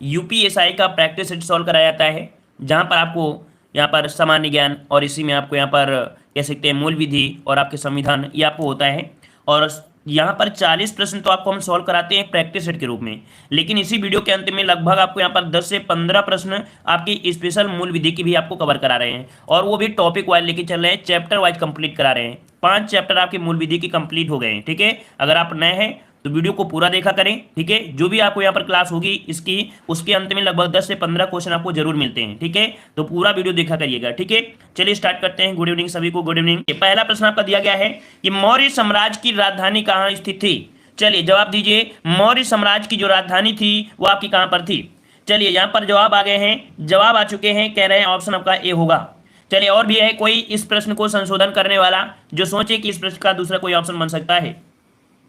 UPSI का practice set solve कराया जाता है, जहां पर आपको यहाँ पर सामान्य ज्ञान और इसी में आपको यहाँ पर कह सकते हैं मूल विधि और आपके संविधान ये आपको होता है। और यहाँ पर 40 प्रश्न तो आपको हम सॉल्व कराते हैं प्रैक्टिस सेट के रूप में, लेकिन इसी वीडियो के अंत में लगभग आपको यहाँ पर 10 से 15 प्रश्न आपकी स्पेशल मूल विधि की भी आपको कवर करा रहे हैं, और वो भी टॉपिक वाइज लेके चल रहे हैं, चैप्टर वाइज कंप्लीट करा रहे हैं। 5 चैप्टर आपके मूल विधि की कंप्लीट हो गए हैं। ठीक है, अगर आप नए हैं तो वीडियो को पूरा देखा करें। ठीक है, जो भी आपको यहाँ पर क्लास होगी इसकी, उसके अंत में लगभग 10 से 15 क्वेश्चन आपको जरूर मिलते हैं। ठीक है, तो पूरा वीडियो देखा करिएगा। ठीक है, चलिए स्टार्ट करते हैं। गुड इवनिंग सभी को, गुड इवनिंग। पहला प्रश्न आपका दिया गया है कि मौर्य साम्राज्य की राजधानी कहाँ स्थित थी। चलिए जवाब दीजिए, मौर्य साम्राज्य की जो राजधानी थी वो आपकी कहाँ पर थी। चलिए यहाँ पर जवाब आ गए हैं, जवाब आ चुके हैं, कह रहे हैं ऑप्शन आपका ए होगा। चलिए और भी है कोई इस प्रश्न को संशोधन करने वाला जो सोचे कि इस प्रश्न का दूसरा कोई ऑप्शन बन सकता है।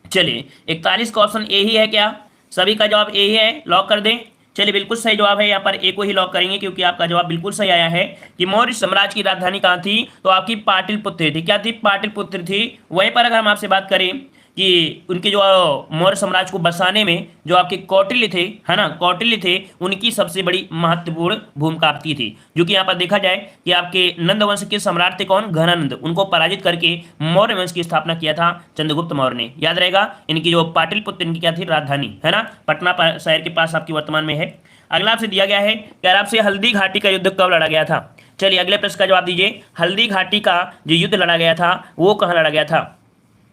चलिए 41 का ऑप्शन ए ही है क्या? सभी का जवाब ए ही है, लॉक कर दें। चलिए बिल्कुल सही जवाब है, यहाँ पर ए को ही लॉक करेंगे क्योंकि आपका जवाब बिल्कुल सही आया है कि मौर्य साम्राज्य की राजधानी कहाँ थी, तो आपकी पाटलिपुत्र थी। क्या थी? पाटलिपुत्र थी। वहीं पर अगर हम आपसे बात करें कि उनके जो मौर्य साम्राज्य को बसाने में जो आपके कौटिल्य थे, है ना, कौटिल्य थे, उनकी सबसे बड़ी महत्वपूर्ण भूमिका आपकी थी। जो कि यहाँ पर देखा जाए कि आपके नंद वंश के सम्राट थे कौन? घनानंद। उनको पराजित करके मौर्य वंश की स्थापना किया था चंद्रगुप्त मौर्य ने। याद रहेगा, इनकी जो पाटलिपुत्र इनकी क्या थी? राजधानी, है ना, पटना शहर के पास आपकी वर्तमान में है। अगला आपसे दिया गया है कि आपसे हल्दी घाटी का युद्ध कब लड़ा गया था। चलिए अगले प्रश्न का जवाब दीजिए, हल्दी घाटी का जो युद्ध लड़ा गया था वो कहाँ लड़ा गया था।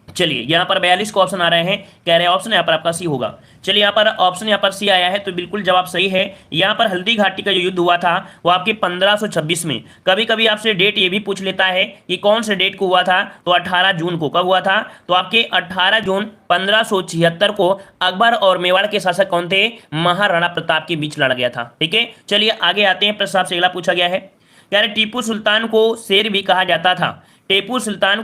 चलिए यहाँ पर 42 को ऑप्शन आ रहे हैं, कह रहे हैं ऑप्शन यहाँ पर आपका सी होगा। चलिए यहाँ पर ऑप्शन यहाँ पर सी आया है तो बिल्कुल जवाब सही है। यहाँ पर हल्दी घाटी का जो युद्ध हुआ था वो आपके 1526 में। कभी कभी आपसे डेट ये भी पूछ लेता है कि कौन से डेट को हुआ था, तो 18 जून को। कब हुआ था? तो आपके 18 जून 1576 को अकबर और मेवाड़ के शासक कौन थे? महाराणा प्रताप के बीच लड़ा गया था। ठीक है, चलिए आगे आते हैं। प्रश्न आपसे अगला पूछा गया है, यार टीपू सुल्तान को शेर भी कहा जाता था। टीपू सुल्तान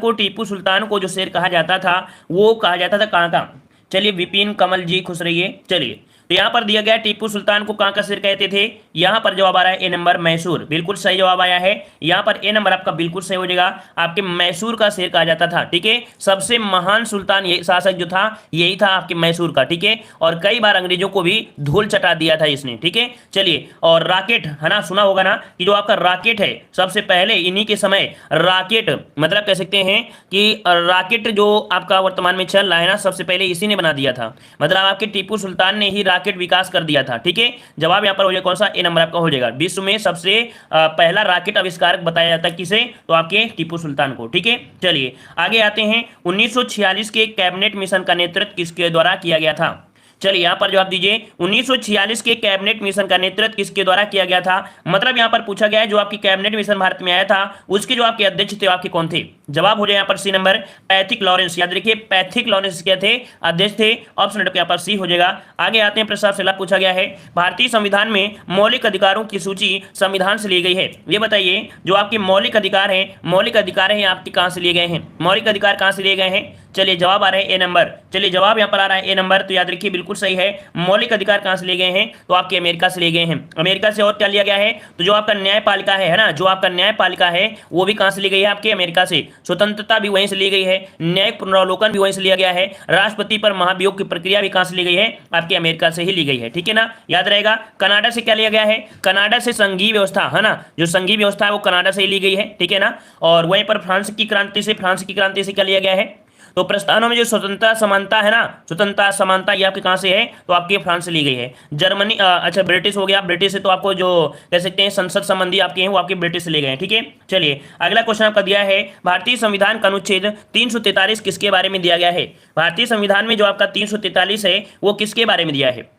को जो शेर कहा जाता था वो कहा जाता था कहाँ का? चलिए विपिन कमल जी खुश रहिए। चलिए तो यहाँ पर दिया गया टीपू सुल्तान को कहाँ का शेर कहते थे। यहाँ पर जवाब आ रहा है ए नंबर, मैसूर। बिल्कुल सही जवाब आया है, यहाँ पर ए नंबर आपका बिल्कुल सही हो जाएगा। आपके मैसूर का शेर कहा जाता था। ठीक है, सबसे महान सुल्तान ये शासक जो था यही था आपके मैसूर का। ठीक है, और कई बार अंग्रेजों को भी धूल चटा दिया था इसने। ठीक है, चलिए और रॉकेट, है ना, सुना होगा ना कि जो आपका रॉकेट है सबसे पहले इन्हीं के समय रॉकेट, मतलब कह सकते हैं कि रॉकेट जो आपका वर्तमान में चल रहा है ना, सबसे पहले इसी ने बना दिया था। मतलब आपके टीपू सुल्तान ने ही रॉकेट विकास कर दिया था। ठीक है, जवाब यहाँ पर हो जाएगा कौन सा? ए नंबर आपका हो जाएगा। विश्व में सबसे पहला रॉकेट आविष्कारक बताया जाता है किसे? तो आपके टीपू सुल्तान को। ठीक है, चलिए आगे आते हैं। 1946 के कैबिनेट मिशन का नेतृत्व किसके द्वारा किया गया था। चलिए यहाँ पर जवाब दीजिए, 1946 के कैबिनेट मिशन का नेतृत्व किसके द्वारा किया गया था। मतलब यहाँ पर पूछा गया है जो आपकी कैबिनेट मिशन भारत में आया था उसके जो आपके अध्यक्ष थे आपके कौन थे। जवाब हो जाए यहाँ पर सी नंबर, पैथिक लॉरेंस। याद रखिए पैथिक लॉरेंस क्या थे? अध्यक्ष थे। ऑप्शन यहाँ पर सी हो जाएगा। आगे आते हैं, प्रश्न से पूछा गया है, भारतीय संविधान में मौलिक अधिकारों की सूची संविधान से ली गई है। ये बताइए जो आपके मौलिक अधिकार है, मौलिक अधिकार है आपके कहाँ से लिए गए हैं? मौलिक अधिकार कहाँ से लिए गए हैं? चलिए जवाब आ रहे हैं ए नंबर। चलिए जवाब यहाँ पर आ रहा है ए नंबर, तो याद रखिए बिल्कुल सही है। मौलिक अधिकार कहाँ से लिए गए हैं? तो आपके अमेरिका से लिए गए हैं। अमेरिका से और क्या लिया गया है? तो जो आपका न्यायपालिका है ना, जो आपका न्यायपालिका है वो भी कहाँ से ली गई है? आपके अमेरिका से। स्वतंत्रता भी वहीं से ली गई है, न्यायिक पुनरावलोकन भी वहीं से लिया गया है, राष्ट्रपति पर महाभियोग की प्रक्रिया भी कहाँ से ली गई है? आपके अमेरिका से ही ली गई है। ठीक है ना, याद रहेगा। कनाडा से क्या लिया गया है? कनाडा से संघीय व्यवस्था, है ना, जो संघीय व्यवस्था है वो कनाडा से ही ली गई है। ठीक है ना, और वहीं पर फ्रांस की क्रांति से क्या लिया गया है? तो प्रस्तावना में जो स्वतंत्रता समानता है ना, स्वतंत्रता समानता ये आपके कहाँ से है? तो आपके फ्रांस से ली गई है। जर्मनी, अच्छा ब्रिटिश हो गया, ब्रिटिश से तो आपको जो कह सकते हैं संसद संबंधी आपके हैं वो आपके ब्रिटिश से ले गए हैं। ठीक है, चलिए अगला क्वेश्चन आपका दिया है, भारतीय संविधान का अनुच्छेद 343 किसके बारे में दिया गया है। भारतीय संविधान में जो आपका 343 है वो किसके बारे में दिया है।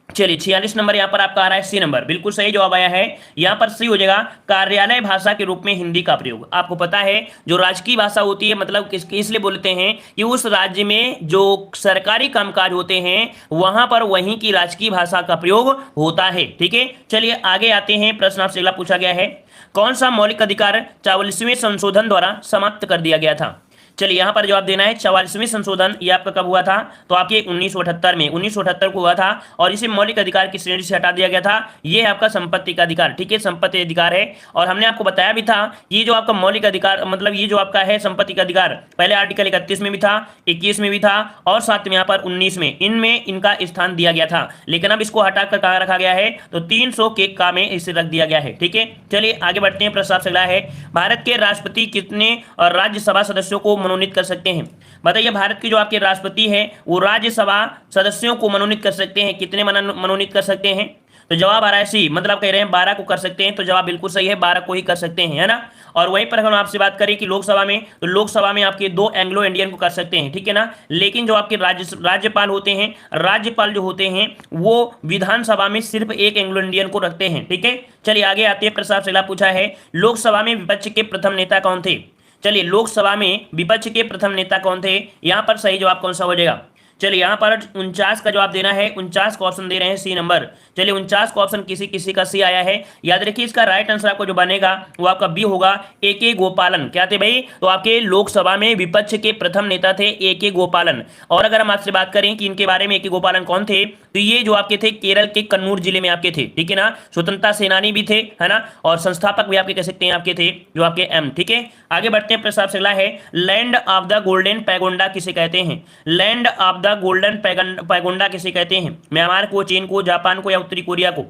चलिए 46 नंबर यहाँ पर आपका आ रहा है सी नंबर, बिल्कुल सही जवाब आया है। यहाँ पर सी हो जाएगा, कार्यालय भाषा के रूप में हिंदी का प्रयोग। आपको पता है जो राजकीय भाषा होती है, मतलब इसलिए बोलते हैं कि उस राज्य में जो सरकारी कामकाज होते हैं वहां पर वहीं की राजकीय भाषा का प्रयोग होता है। ठीक है, चलिए आगे आते हैं। प्रश्न आपसे अगला पूछा गया है, कौन सा मौलिक अधिकार 44वें संशोधन द्वारा समाप्त कर दिया गया था। चलिए यहाँ पर जवाब देना है 44वें संशोधन ये आपका कब हुआ था, तो आपके 1978 में, 1978 को हुआ था और इसे मौलिक अधिकार की श्रेणी से हटा दिया गया था। ये है आपका संपत्ति का अधिकार, ठीक है, संपत्ति अधिकार है। और हमने आपको बताया भी था ये जो आपका मौलिक अधिकार मतलब ये जो आपका है संपत्ति का अधिकार पहले आर्टिकल 31 में भी था, 21 में भी था और साथ में यहाँ पर 19 में, इनमें इनका स्थान दिया गया था। लेकिन अब इसको हटाकर कहाँ रखा गया है, तो 300 के का में इसे रख दिया गया है, ठीक है। चलिए आगे बढ़ते हैं। प्रस्ताव से अगला है भारत के राष्ट्रपति कितने राज्यसभा सदस्यों को मनोनीत कर सकते हैं। बताइए भारत के जो आपके राष्ट्रपति है वो राज्यसभा सदस्यों को मनोनीत कर सकते हैं, कितने मनोनीत कर सकते हैं, तो जवाब आ रहा है सी, मतलब आप कह रहे हैं 12 को कर सकते हैं, तो जवाब बिल्कुल सही है, 12 को ही कर सकते हैं, है ना। और वहीं पर हम आपसे बात करें कि लोकसभा में, तो लोकसभा में आपके 2 एंग्लो इंडियन को कर सकते हैं, ठीक है ना। लेकिन जो आपके राज्यपाल होते हैं, राज्यपाल जो होते हैं वो विधानसभा में सिर्फ 1 एंग्लो इंडियन को रखते हैं, ठीक है। चलिए आगे आते हैं। प्रस्ताव से अगला पूछा है लोकसभा में विपक्ष के प्रथम नेता कौन थे। चलिए लोकसभा में विपक्ष के प्रथम नेता कौन थे, यहां पर सही जवाब कौन सा हो जाएगा। चलिए यहाँ पर 49 का जवाब देना है, 49 का ऑप्शन दे रहे हैं सी नंबर। चलिए 49 का ऑप्शन किसी किसी का सी आया है, याद रखिए इसका राइट आंसर आपको जो बनेगा वो आपका बी होगा, ए के गोपालन। क्या थे भाई, तो आपके लोकसभा में विपक्ष के प्रथम नेता थे ए के गोपालन। और अगर हम आपसे बात करें कि इनके बारे में ए के गोपालन कौन थे, तो ये जो आपके थे केरल के कन्नूर जिले में आपके थे, ठीक है ना, स्वतंत्रता सेनानी भी थे, है ना, और संस्थापक भी आपके कह सकते हैं आपके थे जो आपके एम, ठीक है। आगे बढ़ते हैं। प्रस्ताव से अगला है land of the golden pagoda किसे कहते हैं। Land of the golden pagoda किसे कहते हैं, म्यांमार को, चीन को, जापान को या उत्तरी कोरिया को।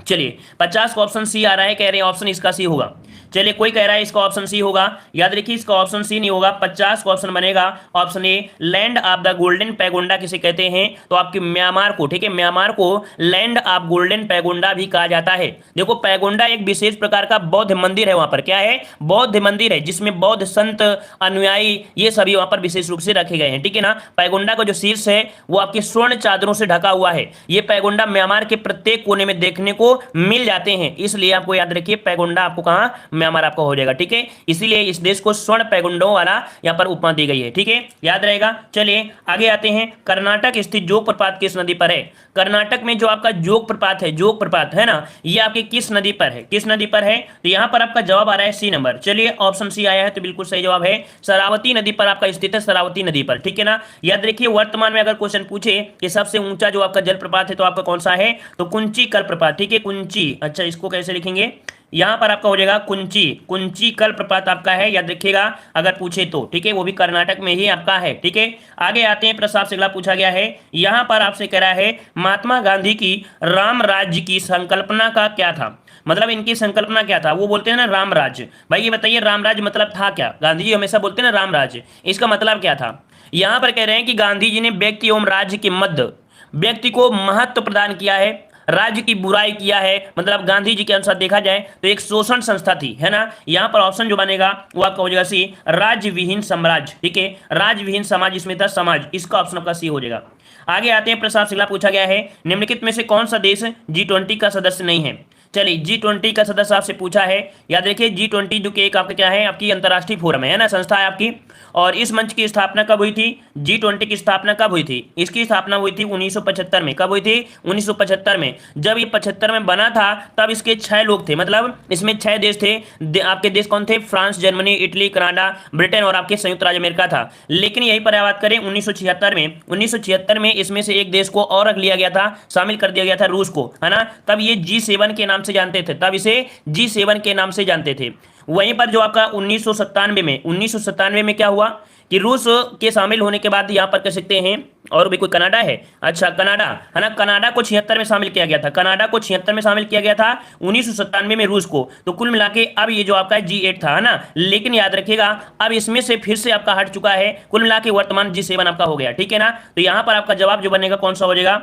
चलिए 50 का ऑप्शन सी आ रहा है, कह रहे हैं ऑप्शन इसका सी होगा। चलिए कोई कह रहा है इसका ऑप्शन सी होगा, याद रखिए इसका ऑप्शन सी नहीं होगा, 50 का ऑप्शन बनेगा option A, land of the golden pagoda किसे कहते हैं, तो आपके म्यांमार को, ठीक है, म्यांमार को लैंड ऑफ गोल्डन पैगोंडा भी कहा जाता है। देखो पैगोंडा एक विशेष प्रकार का बौद्ध मंदिर है, वहां पर क्या है, बौद्ध मंदिर है जिसमें बौद्ध संत अनुयायी ये सभी वहां पर विशेष रूप से रखे गए हैं, ठीक है ना। पैगोंडा का जो शीर्ष है वो आपके स्वर्ण चादरों से ढका हुआ है। ये पैगोंडा म्यांमार के प्रत्येक कोने में देखने को मिल जाते हैं, इसलिए आपको याद रखिए पैगोंडा आपको कहां, म्यांमार आपका हो जाएगा, ठीक है। इसीलिए इस देश को स्वर्ण पैगोंडों वाला यहां पर उपमा दी गई है, ठीक है, याद रहेगा। चलिए आगे आते हैं। कर्नाटक स्थित जोग प्रपात किस नदी पर है। कर्नाटक में जो आपका जोग प्रपात है, जोग प्रपात है ना, ये आपकी किस नदी पर है, किस नदी पर है, तो यहां पर आपका जवाब आ रहा है सी नंबर। चलिए ऑप्शन सी आया है तो बिल्कुल सही जवाब है, शरावती नदी पर आपका स्थित है, शरावती नदी पर, ठीक है ना। याद रखिए वर्तमान में अगर क्वेश्चन पूछे कि सबसे ऊंचा जो आपका जलप्रपात है तो आपका कौन सा है, तो कुंची जलप्रपात, ठीक है, कुंची। अच्छा इसको कैसे लिखेंगे, यहां पर आपका हो जाएगा कुंची, कुंची कल प्रपात आपका है, याद रखिएगा अगर पूछे तो, ठीक है, वो भी कर्नाटक में ही आपका है, ठीक है। आगे आते हैं। प्रस्ताव से अगला पूछा गया है, यहां पर आपसे कह रहा है महात्मा गांधी की राम राज्य की संकल्पना का क्या था। मतलब इनकी संकल्पना क्या था, वो बोलते हैं ना राम राज्य। भाई ये बताइए राम राज्य मतलब था क्या, गांधी जी हमेशा बोलते हैं ना राम राज्य, इसका मतलब क्या था। यहां पर कह रहे हैं कि गांधी जी ने व्यक्ति एवं राज्य के मध्य व्यक्ति को महत्व प्रदान किया है, राज्य की बुराई किया है। मतलब गांधी जी के अनुसार देखा जाए तो एक शोषण संस्था थी, है ना। यहां पर ऑप्शन जो बनेगा वो आपका हो जाएगा सी, राज्य विहीन साम्राज्य, ठीक है, राज्य विहीन समाज इसमें था, समाज, इसका ऑप्शन आपका सी हो जाएगा। आगे आते हैं। प्रस्ताव से अगला पूछा गया है निम्नलिखित में से कौन सा देश G20 का सदस्य नहीं है। चलिए G20 का सदस्य आपसे पूछा है, याद रखिए G20 जो कि एक आपका क्या है, आपकी अंतर्राष्ट्रीय फोरम है ना, संस्था है आपकी। और इस मंच की स्थापना कब हुई थी, G20 की स्थापना कब हुई थी, इसकी स्थापना हुई थी 1975 में। कब हुई थी, 1975 में। जब ये 75 में बना था तब इसके 6 लोग थे, मतलब इसमें 6 देश थे। आपके देश कौन थे, France, Germany, Italy, Canada, Britain और आपके संयुक्त राज्य अमेरिका था। लेकिन यही पर बात करें 1976 में इसमें से एक देश को और रख लिया गया था, शामिल कर दिया गया था रूस को, है ना। तब ये G7 के नाम से जानते थे, तब इसे G7 के नाम से जानते थे। वहीं पर जो आपका 1997 में क्या हुआ कि रूस के शामिल होने के बाद यहां पर कह सकते हैं, और भी कोई कनाडा है, अच्छा कनाडा है ना, कनाडा को 76 में शामिल किया गया था, कनाडा को 76 में शामिल किया गया था, 1997 में रूस को। तो कुल मिला के अब ये जो आपका G8 था, है ना। लेकिन याद रखिएगा अब इसमें से फिर से आपका हट चुका है, कुल मिला के वर्तमान G7 आपका हो गया, ठीक है ना। तो यहां पर आपका जवाब जो बनेगा कौन सा हो जाएगा,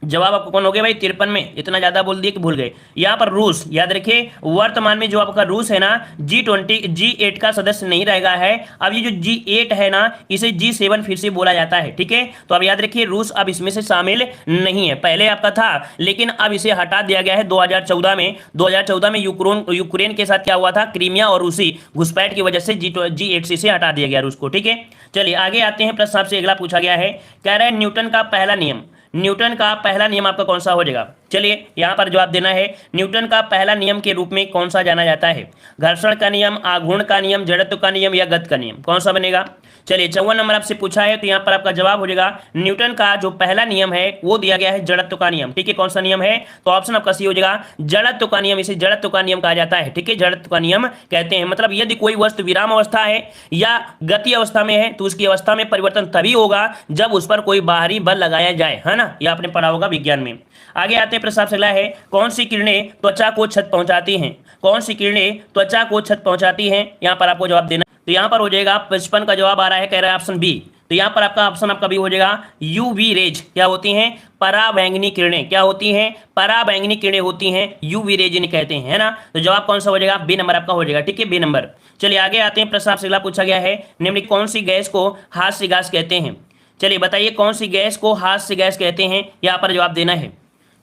जवाब आपको कौन हो गया भाई 53 में, इतना ज्यादा बोल दिए कि भूल गए। यहाँ पर रूस, याद रखिए वर्तमान में जो आपका रूस है ना G8 का सदस्य नहीं रहेगा है। अब ये जो G8 है ना इसे G7 फिर से बोला जाता है, ठीक है। तो अब याद रखिए रूस अब इसमें से शामिल नहीं है, पहले आपका था लेकिन अब इसे हटा दिया गया है 2014 में। 2014 में यूक्रेन के साथ क्या हुआ था, क्रीमिया और रूसी घुसपैठ की वजह से G8 से हटा दिया गया रूस को, ठीक है। चलिए आगे आते हैं। प्रस्ताव से अगला पूछा गया है, कह रहे हैं न्यूटन का पहला नियम, न्यूटन का पहला नियम आपका कौन सा हो जाएगा? चलिए यहाँ पर जवाब देना है, न्यूटन का पहला नियम के रूप में कौन सा जाना जाता है? घर्षण का नियम, आघूर्ण का नियम, जड़त्व का नियम या गति का नियम, कौन सा बनेगा? चलिए 54 नंबर आपसे पूछा है, तो यहाँ पर आपका जवाब हो जाएगा न्यूटन का जो पहला नियम है वो दिया गया है जड़त्व का नियम। ठीक है, कौन सा नियम है? तो ऑप्शन आपका सी हो जाएगा जड़त्व का नियम। इसे जड़त्व का नियम कहा जाता है। ठीक है, जड़त्व का नियम कहते हैं। मतलब यदि कोई वस्तु विराम अवस्था है या गति अवस्था में है तो उसकी अवस्था में परिवर्तन तभी होगा जब उस पर कोई बाहरी बल लगाया जाए, है ना, यह आपने पढ़ा होगा विज्ञान में। आगे आते हैं, प्रश्न आपसे अगला है, कौन सी किरणें त्वचा को क्षत पहुंचाती हैं? कौन सी किरणें त्वचा को क्षत पहुंचाती हैं? यहाँ पर आपको जवाब देना। तो यहाँ पर हो जाएगा 55 का जवाब आ रहा है, कह रहा है ऑप्शन बी। तो यहाँ पर आपका ऑप्शन आपका भी हो जाएगा यूवी रेज। क्या होती हैं? पराबैंगनी किरणें। क्या होती हैं? पराबैंगनी किरणें होती हैं, यूवी रेज इन्हें कहते हैं, है ना। तो जवाब कौन सा हो जाएगा? बी नंबर आपका हो जाएगा। ठीक है, बी नंबर। चलिए आगे आते हैं, प्रश्न आपसे अगला पूछा गया है, निम्नलिखित कौन सी गैस को हास्य गैस कहते हैं? चलिए बताइए कौन सी गैस को हास्य गैस कहते हैं, यहाँ पर जवाब देना है।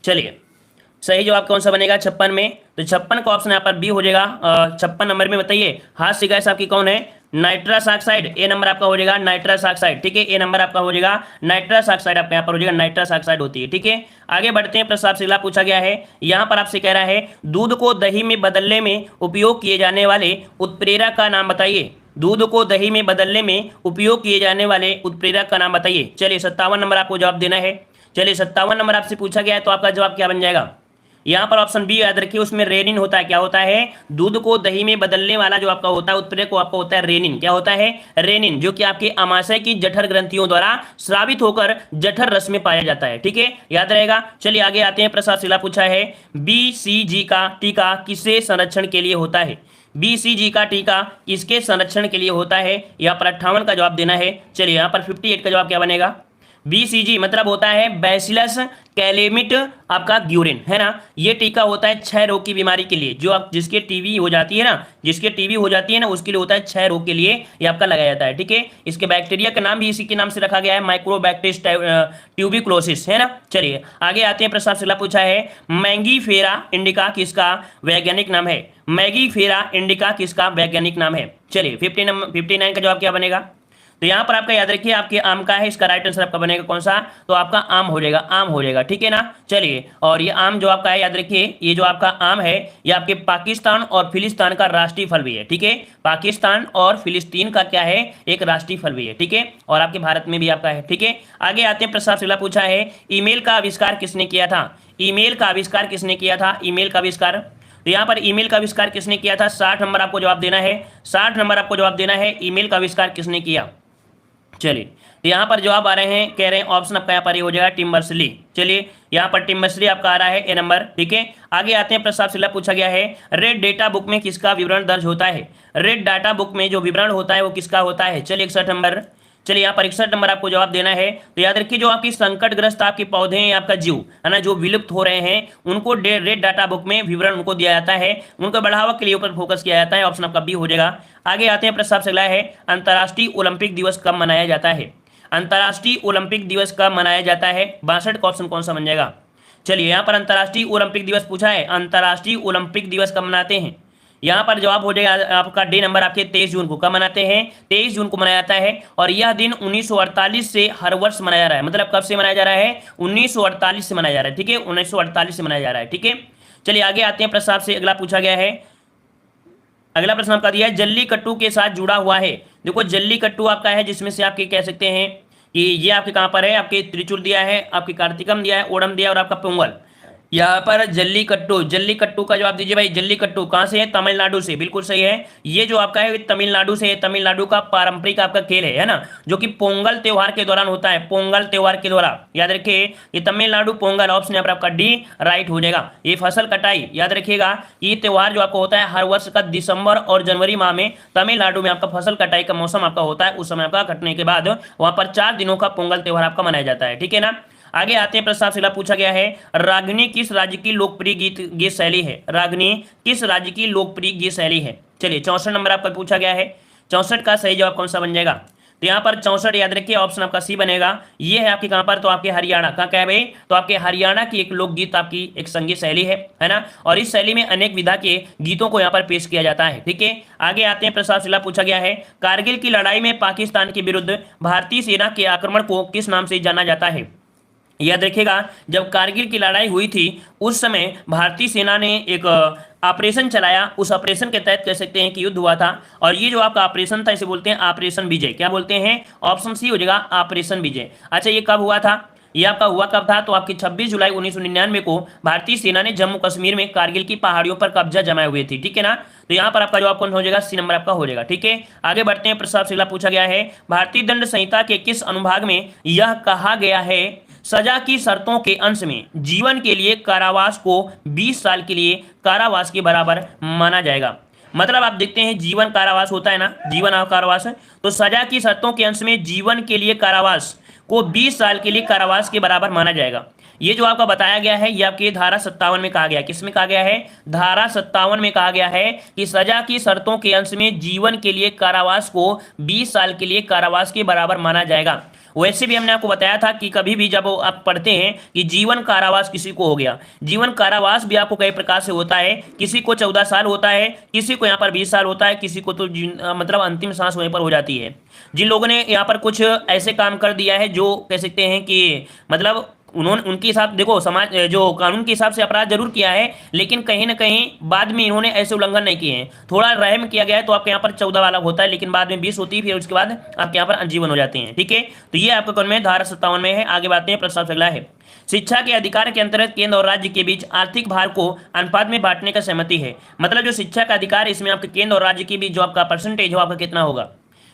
चलिए सही जवाब कौन सा बनेगा 56 में? तो 56 का ऑप्शन यहाँ पर बी हो जाएगा। 56 नंबर में बताइए हास्य गैस आपकी कौन है? Nitrous oxide. ए नंबर आपका हो जाएगा नाइट्रस ऑक्साइड। ठीक है, ए नंबर आपका हो जाएगा नाइट्रस ऑक्साइड, आपका यहाँ पर हो जाएगा नाइट्रस ऑक्साइड होती है। ठीक है, आगे बढ़ते हैं, प्रश्न आपसे अगला पूछा गया है, यहाँ पर आपसे कह रहा है दूध को दही में बदलने में उपयोग किए जाने वाले उत्प्रेरक का नाम बताइए। दूध को दही में बदलने में उपयोग किए जाने वाले उत्प्रेरक का नाम बताइए। चलिए 57 नंबर आपको जवाब देना है। चलिए 57 नंबर आपसे पूछा गया है, तो आपका जवाब क्या बन जाएगा? यहाँ पर ऑप्शन बी याद रखिए, उसमें रेनिन होता है। क्या होता है? दूध को दही में बदलने वाला जो आपका होता है उत्प्रेरक, वो आपका होता है रेनिन। क्या होता है? रेनिन, जो कि आपके आमाशय की जठर ग्रंथियों द्वारा स्रावित होकर जठर रस में पाया जाता है। ठीक है, याद रहेगा। चलिए आगे आते हैं, प्रश्न शिला पूछा है, BCG का टीका किससे संरक्षण के लिए होता है? BCG का टीका किसके संरक्षण के लिए होता है? यहाँ पर 58 का जवाब देना है। चलिए यहाँ पर 58 का जवाब क्या बनेगा? BCG मतलब होता है बैसिलस कैलेमिट आपका ग्यूरिन, है ना। ये टीका होता है क्षय रोग की बीमारी के लिए, जो आप जिसके टीबी हो जाती है ना, जिसके टीबी हो जाती है ना, उसके लिए होता है क्षय रोग के लिए ये आपका लगाया जाता है। ठीक है, इसके बैक्टीरिया का नाम भी इसी के नाम से रखा गया है, माइक्रोबैक्टीरियस ट्यूबिकुलोसिस, है ना। चलिए आगे आते हैं, प्रश्न अगला पूछा है, मैंगीफेरा इंडिका किसका वैज्ञानिक नाम है? मैंगीफेरा इंडिका किसका वैज्ञानिक नाम है? चलिए 59 का जवाब क्या बनेगा? तो यहाँ पर आपका याद रखिए आपके आम का है, इसका राइट आंसर आपका बनेगा कौन सा? तो आपका आम हो जाएगा, आम हो जाएगा। ठीक है ना। चलिए, और ये आम जो आपका है याद रखिए, ये जो आपका आम है ये आपके पाकिस्तान और फिलिस्तीन का राष्ट्रीय फल भी है। ठीक है, पाकिस्तान और फिलिस्तीन का क्या है? एक राष्ट्रीय फल भी है। ठीक है, और आपके भारत में भी आपका है। ठीक है, आगे आते हैं, प्रश्न अगला पूछा है, ईमेल का आविष्कार किसने किया था? ईमेल का आविष्कार किसने किया था? ईमेल का आविष्कार, तो यहाँ पर ईमेल का आविष्कार किसने किया था? 60 नंबर आपको जवाब देना है। 60 नंबर आपको जवाब देना है, ईमेल का आविष्कार किसने किया? चलिए, तो यहाँ पर जवाब आ रहे हैं, कह रहे हैं ऑप्शन आपका यहाँ पर ये हो जाएगा टिम बर्नर्स-ली। चलिए यहाँ पर टिम बर्नर्स-ली आपका आ रहा है ए नंबर। ठीक है, आगे आते हैं, प्रश्न आपसे पूछा गया है, रेड डेटा बुक में किसका विवरण दर्ज होता है? रेड डाटा बुक में जो विवरण होता है वो किसका होता है? चलिए 61 नंबर। चलिए यहाँ पर 61 नंबर आपको जवाब देना है। तो याद रखिए, जो आपकी संकटग्रस्त आपके पौधे हैं, आपका जीव है ना, जो विलुप्त हो रहे हैं, उनको रेड डाटा बुक में विवरण उनको दिया जाता है, उनको बढ़ावा के लिए ऊपर फोकस किया जाता है। ऑप्शन आपका बी हो जाएगा। आगे आते हैं, प्रश्न आपसे अगला है, अंतर्राष्ट्रीय ओलंपिक दिवस कब मनाया जाता है? अंतर्राष्ट्रीय ओलंपिक दिवस कब मनाया जाता है? 62 का ऑप्शन कौन सा बन जाएगा? चलिए यहाँ पर अंतर्राष्ट्रीय ओलंपिक दिवस पूछा है, अंतर्राष्ट्रीय ओलंपिक दिवस कब मनाते हैं? यहाँ पर जवाब हो जाएगा आपका डी नंबर, आपके 23 जून को। कब मनाते हैं? 23 जून को मनाया जाता है, और यह दिन 1948 से हर वर्ष मनाया जा रहा है। मतलब कब से मनाया जा रहा है? 1948 से मनाया जा रहा है। ठीक है, 1948 से मनाया जा रहा है। ठीक है, चलिए आगे आते हैं, प्रश्न आपसे अगला पूछा गया है, अगला प्रश्न आपका दिया है, जल्लीकट्टू के साथ जुड़ा हुआ है। देखो जल्लीकट्टू आपका है, जिसमें से आपके कह सकते हैं कि ये आपके कहाँ पर है, आपके त्रिचूर दिया है, आपके कार्तिकम दिया है, ओणम दिया है, और आपका पोंगल। यहाँ पर जल्लीकट्टू, जल्लीकट्टू का जवाब दीजिए भाई। जल्लीकट्टू कहाँ से है? तमिलनाडु से, बिल्कुल सही है। ये जो आपका है तमिलनाडु से है, तमिलनाडु का पारंपरिक आपका खेल है ना, जो कि पोंगल त्योहार के दौरान होता है, पोंगल त्योहार के दौरान। याद रखिए ये तमिलनाडु पोंगल, ऑप्शन यहाँ पर आपका डी राइट हो जाएगा। ये फसल कटाई, याद रखिएगा ये त्योहार जो आपका होता है हर वर्ष का दिसंबर और जनवरी माह में तमिलनाडु में आपका फसल कटाई का मौसम आपका होता है, उस समय आपका कटने के बाद वहां पर 4 दिनों का पोंगल त्योहार आपका मनाया जाता है। ठीक है ना। आगे आते हैं, प्रश्न आपसे पूछा गया है, रागिनी किस राज्य की लोकप्रिय गीत शैली है? रागिनी किस राज्य की लोकप्रिय गीत शैली है? चलिए 64 नंबर आपका पूछा गया है। 64 का सही जवाब कौन सा बन जाएगा? तो यहाँ पर 64 याद रखिए, ऑप्शन आपका सी बनेगा। ये है आपके कहाँ पर? तो आपके हरियाणा का। क्या है भाई? तो आपके हरियाणा की एक लोकगीत आपकी एक संगीत शैली है ना, और इस शैली में अनेक विधा के गीतों को यहाँ पर पेश किया जाता है। ठीक है, आगे आते हैं, प्रश्न आपसे पूछा गया है, कारगिल की लड़ाई में पाकिस्तान के विरुद्ध भारतीय सेना के आक्रमण को किस नाम से जाना जाता है? याद रखिएगा, जब कारगिल की लड़ाई हुई थी उस समय भारतीय सेना ने एक ऑपरेशन चलाया। उस ऑपरेशन के तहत कह सकते हैं कि युद्ध हुआ था, और ये जो आपका ऑपरेशन था इसे बोलते हैं ऑपरेशन विजय। क्या बोलते हैं? ऑप्शन सी हो जाएगा, ऑपरेशन विजय। अच्छा, ये कब हुआ था? ये आपका हुआ कब था? तो आपकी 26 जुलाई 1999 को भारतीय सेना ने जम्मू कश्मीर में कारगिल की पहाड़ियों पर कब्जा जमाए हुए थी। ठीक है ना? तो यहाँ पर आपका जवाब कौन हो जाएगा? सी नंबर आपका हो जाएगा। ठीक है, आगे बढ़ते हैं। प्रस्ताव से अगला पूछा गया है, भारतीय दंड संहिता के किस अनुभाग में यह कहा गया है सजा की शर्तों के अंश में जीवन के लिए कारावास को 20 साल के लिए कारावास के बराबर माना जाएगा? मतलब आप देखते हैं जीवन कारावास होता है ना, जीवन और कारावास, तो सजा की शर्तों के अंश में जीवन के लिए कारावास को 20 साल के लिए कारावास के बराबर माना जाएगा। ये जो आपका बताया गया है ये आपके धारा 57 में कहा गया है। किसमें कहा गया है? धारा 57 में कहा गया है कि सजा की शर्तों के अंश में जीवन के लिए कारावास को 20 साल के लिए कारावास के बराबर माना जाएगा। वैसे भी हमने आपको बताया था कि कभी भी जब आप पढ़ते हैं कि जीवन कारावास किसी को हो गया, जीवन कारावास भी आपको कई प्रकार से होता है। किसी को 14 साल होता है, किसी को यहाँ पर 20 साल होता है, किसी को तो मतलब अंतिम सांस वहीं पर हो जाती है। जिन लोगों ने यहाँ पर कुछ ऐसे काम कर दिया है जो कह सकते हैं कि मतलब उन्होंने उनके हिसाब देखो समाज जो कानून के हिसाब से अपराध जरूर किया है, लेकिन कहीं ना कहीं बाद में इन्होंने ऐसे उल्लंघन नहीं किए हैं। थोड़ा रहम किया गया है तो आपके यहाँ पर 14 वाला होता है, लेकिन बाद में 20 होती है, फिर उसके बाद आपके यहाँ पर आजीवन हो जाते हैं। ठीक है, तो ये आपका कौन में धारा 57 में है। आगे बढ़ते हैं। प्रस्ताव से अगला है, शिक्षा के अधिकार के अंतर्गत केंद्र और राज्य के बीच आर्थिक भार को अनुपात में बांटने का सहमति है। मतलब जो शिक्षा का अधिकार है इसमें आपके केंद्र और राज्य के बीच जो आपका परसेंटेज हो आपका कितना होगा?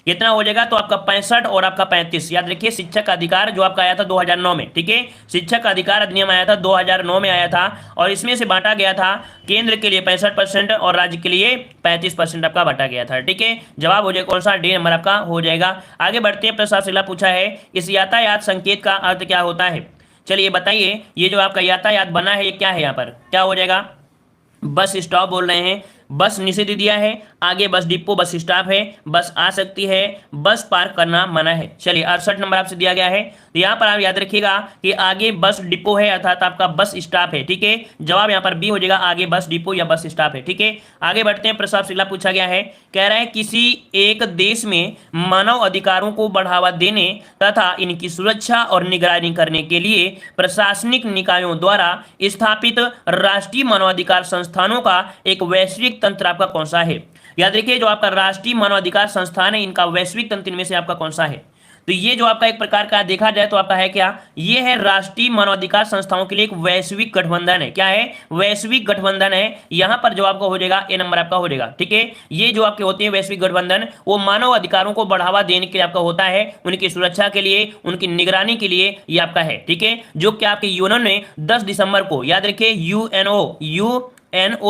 कितना हो जाएगा? तो आपका 65 और आपका 35। याद रखिए, शिक्षा का अधिकार जो आपका आया था 2009 में। ठीक है, शिक्षा का अधिकार अधिनियम आया था 2009 में आया था, और इसमें से बांटा गया था केंद्र के लिए 65% और राज्य के लिए 35% आपका बांटा गया था। ठीक है, जवाब हो जाएगा कौन सा? डी नंबर आपका हो जाएगा। आगे बढ़ते हैं। प्रस्ताव से अगला पूछा है, इस यातायात संकेत का अर्थ क्या होता है? चलिए बताइए, ये जो आपका यातायात बना है ये क्या है? यहाँ पर क्या हो जाएगा? बस स्टॉप बोल रहे हैं, बस निषेध दिया है, आगे बस डिपो बस स्टॉप है, बस आ सकती है, बस पार्क करना मना है। चलिए 68 नंबर आपसे दिया गया है, तो यहाँ पर आप याद रखिएगा कि आगे बस डिपो है अर्थात आपका बस स्टॉप है। ठीक है, जवाब यहाँ पर बी हो जाएगा, आगे बस डिपो या बस स्टॉप है। ठीक है, आगे बढ़ते हैं। प्रस्ताव से अगला पूछा गया है, कह रहा है किसी एक देश में मानव अधिकारों को बढ़ावा देने तथा इनकी सुरक्षा और निगरानी करने के लिए प्रशासनिक निकायों द्वारा स्थापित राष्ट्रीय मानवाधिकार संस्थानों का एक वैश्विक तंत्र आपका कौन सा है? याद रखिए, जो आपका राष्ट्रीय मानवाधिकार संस्थान है इनका वैश्विक तंत्र इनमें से आपका कौन सा है? तो ये जो आपका एक प्रकार का देखा जाए तो आपका है क्या? ये है राष्ट्रीय मानवाधिकार संस्थाओं के लिए एक वैश्विक गठबंधन है। क्या है? वैश्विक गठबंधन है। यहां पर जो आपका हो जाएगा ए नंबर आपका हो जाएगा। ठीक है, ये जो आपके होते हैं वैश्विक गठबंधन वो मानव अधिकारों को बढ़ावा देने के लिए आपका होता है, उनकी सुरक्षा के लिए, उनकी निगरानी के लिए ये आपका है। ठीक है, जो कि आपके यूएनओ ने 10 दिसंबर को, याद रखिए यूएनओ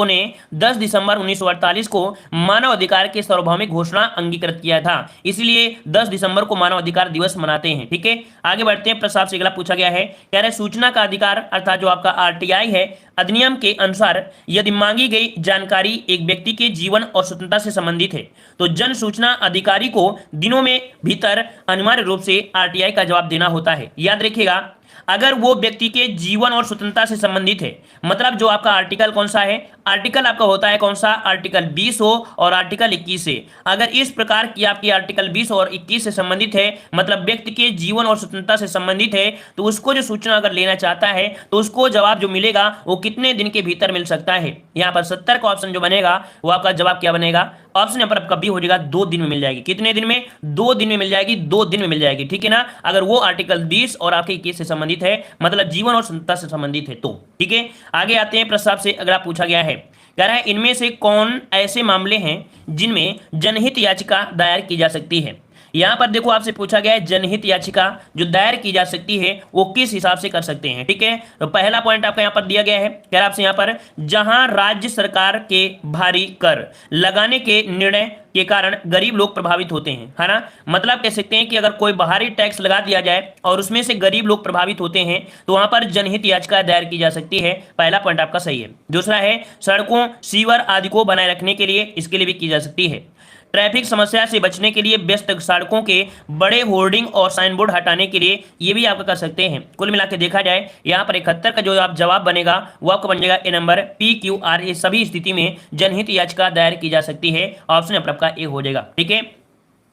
ने 10 दिसंबर 1948 को मानव अधिकार के सार्वभौमिक घोषणा अंगीकृत किया था, इसलिए 10 दिसंबर को मानव अधिकार दिवस मनाते हैं। ठीक है, आगे बढ़ते हैं। प्रस्ताव से अगला पूछा गया है, कह रहे सूचना का अधिकार अर्थात जो आपका आरटीआई है, अधिनियम के अनुसार यदि मांगी गई जानकारी एक व्यक्ति के जीवन और स्वतंत्रता से संबंधित है तो जन सूचना अधिकारी को दिनों में भीतर अनिवार्य रूप से आरटीआई का जवाब देना होता है। याद रखिएगा, अगर वो व्यक्ति के जीवन और स्वतंत्रता से संबंधित है, मतलब जो आपका आर्टिकल कौन सा है? आर्टिकल आपका होता है कौन सा? आर्टिकल 20 हो और आर्टिकल 21 है। अगर इस प्रकार की आपकी आर्टिकल 20 और 21 से संबंधित है, मतलब व्यक्ति के जीवन और स्वतंत्रता से संबंधित है, तो उसको जो सूचना अगर लेना चाहता है तो उसको जवाब जो मिलेगा वो कितने दिन के भीतर मिल सकता है? यहाँ पर 70 का ऑप्शन जो बनेगा वो आपका जवाब क्या बनेगा? ऑप्शन यहाँ पर आपका बी हो जाएगा, 2 दिन में मिल जाएगी। कितने दिन में? 2 दिन में मिल जाएगी, 2 दिन में मिल जाएगी। ठीक है ना, अगर वो आर्टिकल 20 और आपके 21 से संबंधित है, मतलब जीवन और स्वतंत्रता से संबंधित है तो। ठीक है, आगे आते हैं। प्रस्ताव से अगला पूछा गया है, कह रहा है इनमें से कौन ऐसे मामले हैं जिनमें जनहित याचिका दायर की जा सकती है? यहां पर देखो आपसे पूछा गया है जनहित याचिका जो दायर की जा सकती है वो किस हिसाब से कर सकते हैं। ठीक है, तो पहला पॉइंट आपका यहां पर दिया गया है, कह रहा आपसे यहां पर जहां राज्य सरकार के भारी कर लगाने के निर्णय के कारण गरीब लोग प्रभावित होते हैं, है ना। मतलब कह सकते हैं कि अगर कोई बाहरी टैक्स लगा दिया जाए और उसमें से गरीब लोग प्रभावित होते हैं तो वहां पर जनहित याचिका दायर की जा सकती है। पहला पॉइंट आपका सही है। दूसरा है सड़कों सीवर आदि को बनाए रखने के लिए, इसके लिए भी की जा सकती है। ट्रैफिक समस्या से बचने के लिए व्यस्त सड़कों के बड़े होर्डिंग और साइन बोर्ड हटाने के लिए ये भी आप कर सकते हैं। कुल मिला के देखा जाए यहाँ पर 71 का जो आप जवाब बनेगा वो आपको बन जाएगा ए नंबर PQR। ये सभी स्थिति में जनहित याचिका दायर की जा सकती है। ऑप्शन आपका ए हो जाएगा। ठीक है,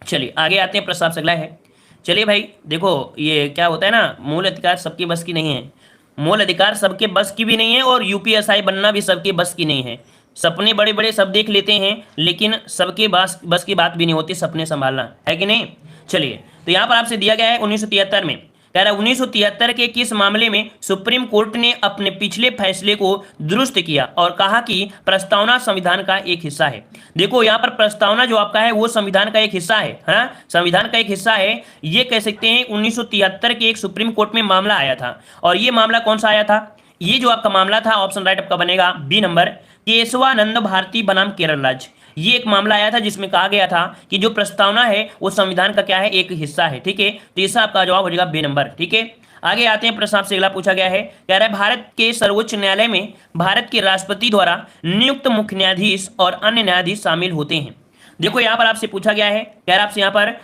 चलिए आगे आते हैं। प्रस्ताव से अगला है, चलिए भाई देखो, ये क्या होता है ना, मूल अधिकार सबके बस की नहीं है। मूल अधिकार सबके बस की भी नहीं है और यूपीएसआई बनना भी सबके बस की नहीं है। सपने बड़े बड़े सब देख लेते हैं, लेकिन सबके बस की बात भी नहीं होती सपने संभालना, है कि नहीं। चलिए, तो यहाँ पर आपसे दिया गया है 1973 में, कह रहा है 1973 के किस मामले में सुप्रीम कोर्ट ने अपने पिछले फैसले को दुरुस्त किया और कहा कि प्रस्तावना संविधान का एक हिस्सा है। देखो यहाँ पर प्रस्तावना जो आपका है वो संविधान का एक हिस्सा है ना, संविधान का एक हिस्सा है। ये कह सकते हैं 1973 के एक सुप्रीम कोर्ट में मामला आया था। और ये मामला कौन सा आया था? ये जो आपका मामला था, ऑप्शन राइट आपका बनेगा बी नंबर, केशवानंद भारती बनाम केरल राज्य। ये एक मामला आया था जिसमें कहा गया था कि जो प्रस्तावना है वो संविधान का क्या है, एक हिस्सा है। ठीक है, तो इसका आपका जवाब हो जाएगा बी नंबर। ठीक है, आगे आते हैं, प्रश्न आपसे अगला पूछा गया है, कह रहा है भारत के सर्वोच्च न्यायालय में भारत के राष्ट्रपति द्वारा नियुक्त मुख्य न्यायाधीश और अन्य न्यायाधीश शामिल होते हैं। देखो यहाँ पर आपसे पूछा गया है, कह रहा है आपसे यहाँ पर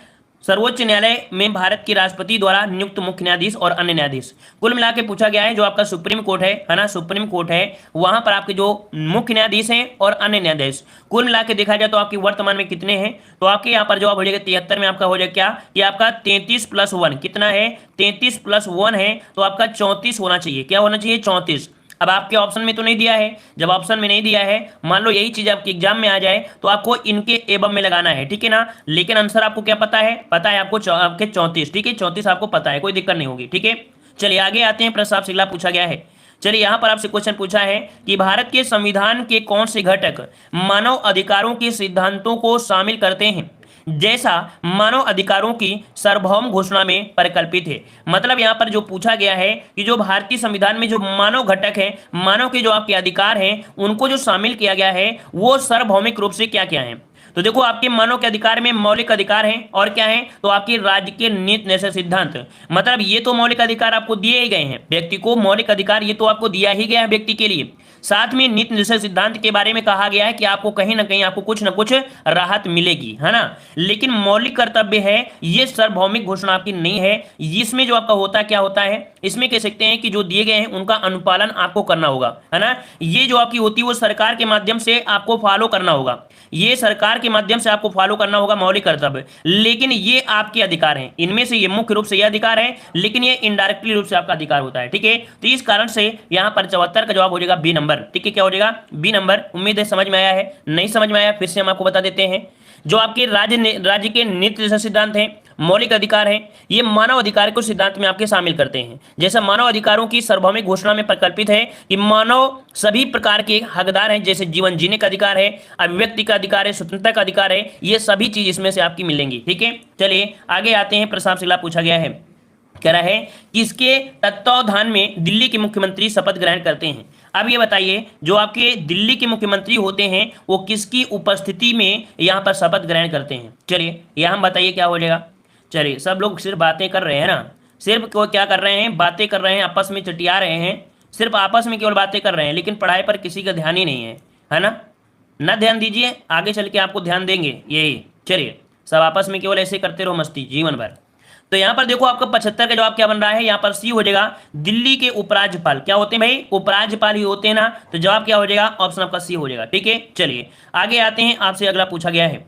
सर्वोच्च न्यायालय में भारत के राष्ट्रपति द्वारा नियुक्त मुख्य न्यायाधीश और अन्य न्यायाधीश, कुल मिला के पूछा गया है जो आपका सुप्रीम कोर्ट है ना, सुप्रीम कोर्ट है, वहां पर आपके जो मुख्य न्यायाधीश हैं और अन्य न्यायाधीश, कुल मिला के देखा जाए तो आपके वर्तमान में कितने हैं, तो आपके यहाँ पर जवाब हो जाएगा 73 में आपका हो जाएगा क्या कि आपका 33 + 1 कितना है, 33 + 1 है, तो आपका 34 होना चाहिए। क्या होना चाहिए? 34। अब आपके ऑप्शन में तो नहीं दिया है, जब ऑप्शन में नहीं दिया है, मान लो यही चीज आपके एग्जाम में आ जाए तो आपको इनके एवं में लगाना है, ठीक है ना। लेकिन आंसर आपको क्या पता है? पता है आपको आपके 34, ठीक है, 34 आपको पता है, कोई दिक्कत नहीं होगी। ठीक है, चलिए आगे आते हैं, प्रश्न आपसे अगला पूछा गया है। चलिए यहाँ पर आपसे क्वेश्चन पूछा है कि भारत के संविधान के कौन से घटक मानव अधिकारों के सिद्धांतों को शामिल करते हैं जैसा मानव अधिकारों की सार्वभौम घोषणा में परिकल्पित है। मतलब यहां पर जो पूछा गया है कि जो भारतीय संविधान में जो मानव घटक है, मानव के जो आपके अधिकार हैं, उनको जो शामिल किया गया है वो सार्वभौमिक रूप से क्या क्या है। तो देखो आपके मानव के अधिकार में मौलिक अधिकार हैं और क्या है, तो आपके राज्य के नीति निश्चय सिद्धांत, मतलब ये तो मौलिक अधिकार आपको दिए ही गए हैं, व्यक्ति को मौलिक अधिकार ये तो आपको दिया ही गया है व्यक्ति के लिए। साथ में नीति निश्चय सिद्धांत के बारे में कहा गया है कि आपको कहीं ना कहीं आपको कुछ ना कुछ राहत मिलेगी, है ना। लेकिन मौलिक कर्तव्य है ये सार्वभौमिक घोषणा आपकी नहीं है। इसमें जो आपका होता क्या होता है, इसमें कह सकते हैं कि जो दिए गए हैं उनका अनुपालन आपको करना होगा, है ना। ये जो आपकी होती है वो सरकार के माध्यम से आपको फॉलो करना होगा, ये सरकार के माध्यम से आपको फॉलो करना होगा मौलिक कर्तव्य। लेकिन ये आपके अधिकार हैं, इनमें से ये मुख्य रूप से ये अधिकार है, लेकिन ये इनडायरेक्टली रूप से आपका अधिकार होता है। ठीक है, तो इस कारण से यहाँ पर 74 का जवाब हो जाएगा बी नंबर। ठीक है, क्या हो जाएगा? B number. उम्मीद है समझ में आया है, नहीं समझ में आया फिर से हम आपको बता देते हैं। जो आपके राज्य के नीति सिद्धांत हैं, मौलिक अधिकार हैं, ये मानव अधिकार को सिद्धांत में आपके शामिल करते हैं। जैसा मानव अधिकारों की सार्वभौमिक घोषणा में प्रकल्पित है कि मानव सभी प्रकार के हकदार हैं, जैसे जीवन जीने का अधिकार है, अभिव्यक्ति का अधिकार है, स्वतंत्रता का अधिकार है, ये सभी चीज इसमें से आपकी मिलेंगी। ठीक है, चलिए आगे आते हैं, प्रश्न आपसे अगला पूछा गया है, कह रहा है किसके तत्वावधान में दिल्ली के मुख्यमंत्री शपथ ग्रहण करते हैं। अब ये बताइए जो आपके दिल्ली के मुख्यमंत्री होते हैं वो किसकी उपस्थिति में यहाँ पर शपथ ग्रहण करते हैं। चलिए यहाँ हम बताइए क्या हो जाएगा। चलिए सब लोग सिर्फ बातें कर रहे हैं ना, सिर्फ वो क्या कर रहे हैं, बातें कर रहे हैं, आपस में चटिया रहे हैं, सिर्फ आपस में केवल बातें कर रहे हैं, लेकिन पढ़ाई पर किसी का ध्यान ही नहीं है ना। ना ध्यान दीजिए, आगे चल के आपको ध्यान देंगे यही। चलिए सब आपस में केवल ऐसे करते रहो मस्ती जीवन भर। तो यहाँ पर देखो आपका 75 का जवाब क्या बन रहा है, यहाँ पर सी हो जाएगा। दिल्ली के उपराज्यपाल क्या होते हैं भाई? उपराज्यपाल ही होते हैं ना, तो जवाब क्या हो जाएगा? ऑप्शन आपका सी हो जाएगा। ठीक है, चलिए आगे आते हैं, आपसे अगला पूछा गया है।